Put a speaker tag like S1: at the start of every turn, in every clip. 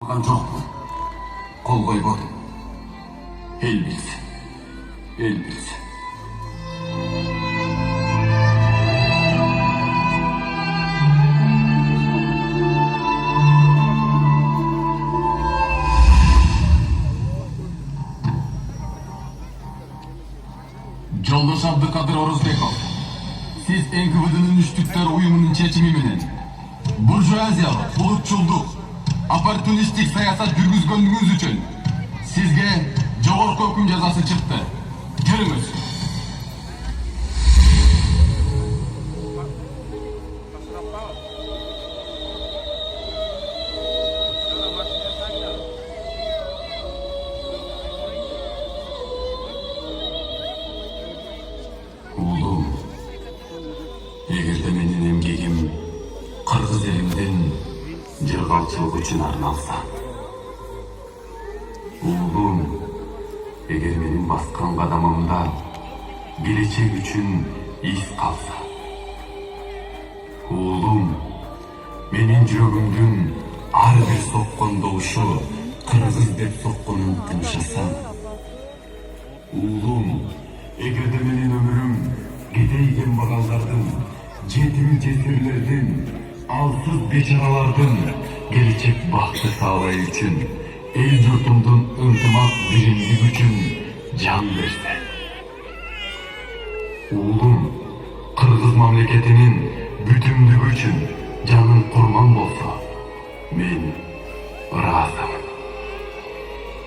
S1: Algan жоқпын, қол қойбадым. Ел білсін, ел білсін. Жолдош Абдыкадыр Орозбеков, сиз НКВД'нын үштүктөр уюмунун чечими менен буржуазиялык, улутчулдук, оппортунисттик саясат жүргүзгөнүңүз үчүн сизге жогорку өкүм жазасы чыкты. Жүрүңүз. Уулум, эгерде менин эмгегим кыргыз элимдин жыргалчылык үчүн арналса, уулум, эгер менин баскан кадамымда келечек үчүн из калса, уулум, менин жүрөгүмдүн ар бир соккон добушу кыргыз деп сокконун тынчасам, уулум, эгерде менин өмүрүм кетейген багалдардын, жетим жесирлердин, алсыз бечаралардын келечек бакты саалай үчүн, эл журтумдун ынтымак биримдиги үчүн жан берсе, уулум, кыргыз мамлекетинин бүтүндүгү үчүн жанын курман болсо, мен ыраазымын.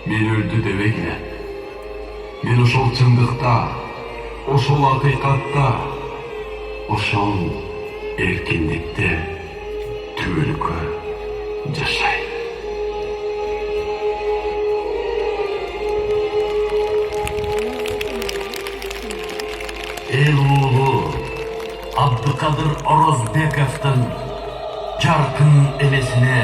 S1: Мен өлдү дебегиле. Мен ошол чындыкта, ошол акыйкатта, ошол эркиндикте түбөлүккө жашайм.
S2: Эл уулу Абдыкадыр Орозбековдун жаркын элесине